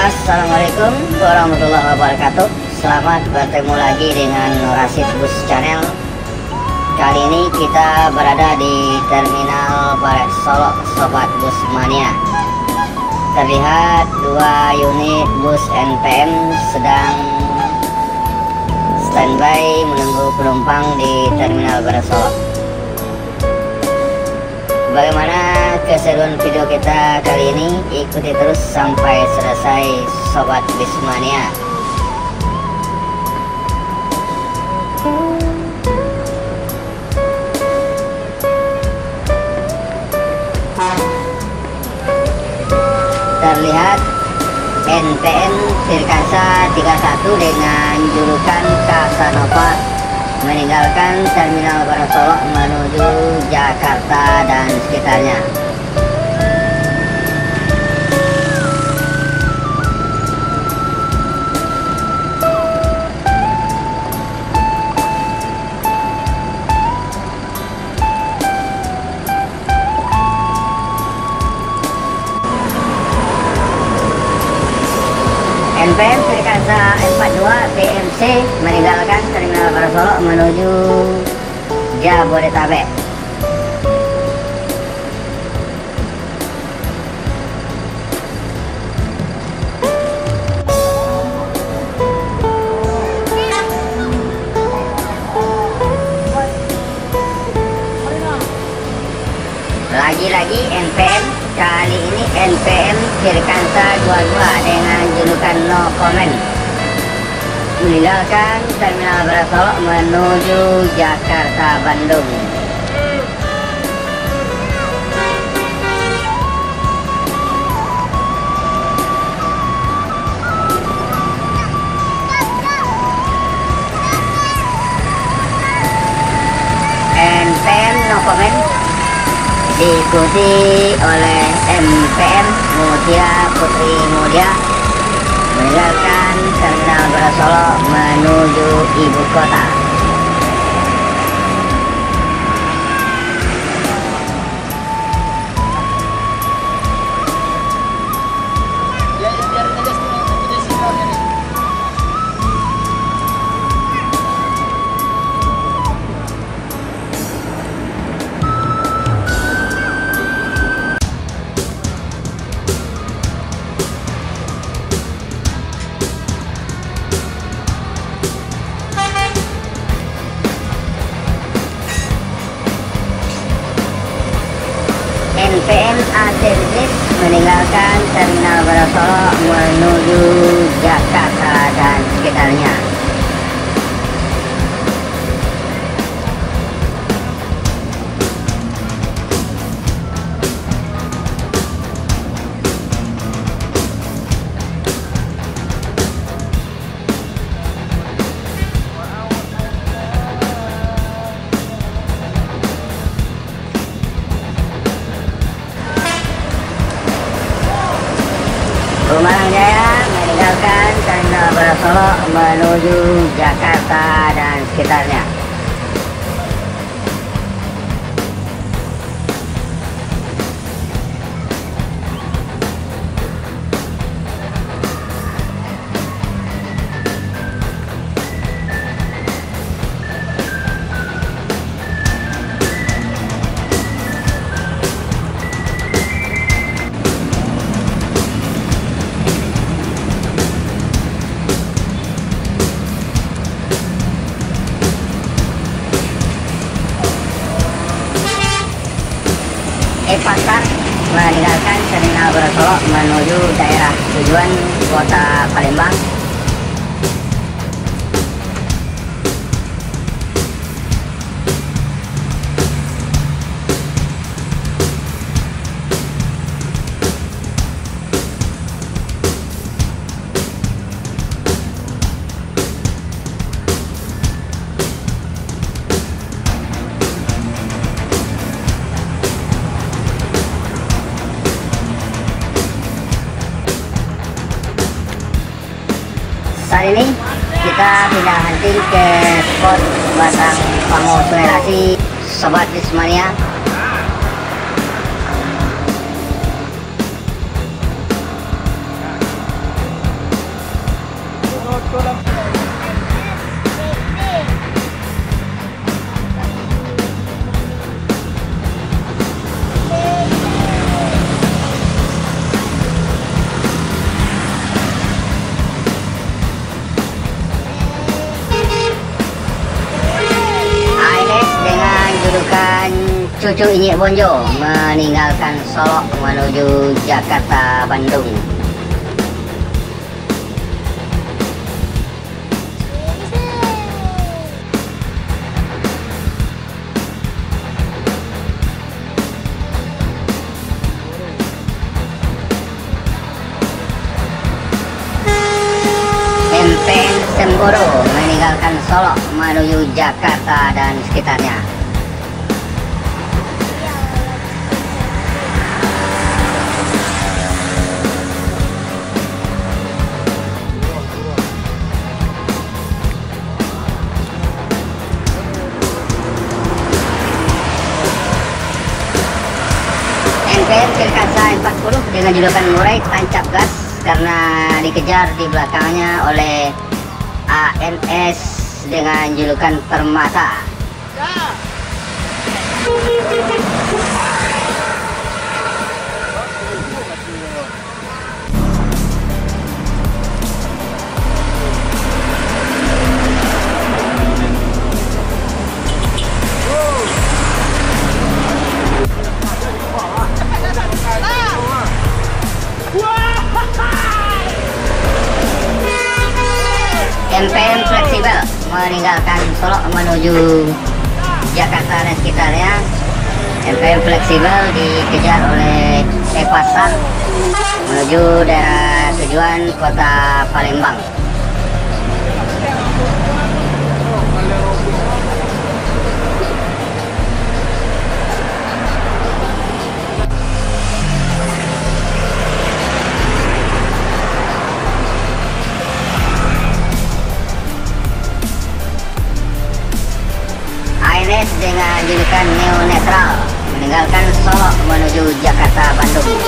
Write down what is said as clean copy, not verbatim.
Assalamualaikum warahmatullahi wabarakatuh. Selamat bertemu lagi dengan Rasid Bus Channel. Kali ini kita berada di Terminal Baret Solo, Sobat Bus Mania. Terlihat dua unit bus NPM sedang standby menunggu penumpang di Terminal Baret Solo. Bagaimana keseruan video kita kali ini? Ikuti terus sampai selesai, Sobat Bismania. Terlihat NPM Firkansa 31 dengan julukan Casanova meninggalkan Terminal Baret Solo menuju Jakarta dan sekitarnya. NPM Firkansa 42 BMC meninggalkan Terminal Baret Solo menuju Jabodetabek. Lagi-lagi NPM, kali ini NPM Firkansa 22 dengan julukan No Comment meninggalkan Terminal Baret Solo menuju Jakarta Bandung. NPM No Comment diikuti oleh MPM Mutia Putri Mulia meninggalkan Terminal Baret Solo menuju ibu kota. NPM Aservis meninggalkan Terminal Baret Solo menuju Jakarta dan sekitarnya. Rumalang Jaya meninggalkan Terminal Baret Solo menuju Jakarta dan sekitarnya. Pasar meninggalkan Terminal Baret Solo menuju daerah tujuan Kota Palembang. Saat ini kita pindah henti ke spot Batang Pamo Sungai Rasi, Sobat Bismania. Cucu Inyek Bonjo meninggalkan Solo menuju Jakarta Bandung. Empeng Semboro meninggalkan Solo menuju Jakarta dan sekitarnya. Cilkasa 40 dengan julukan Murai tancap gas karena dikejar di belakangnya oleh ANS dengan julukan Permata. MPM Fleksibel meninggalkan Solo menuju Jakarta dan sekitarnya. MPM Fleksibel dikejar oleh Epasan menuju daerah tujuan kota Palembang. Dengan julukan Neo Netral meninggalkan Solo menuju Jakarta Bandung.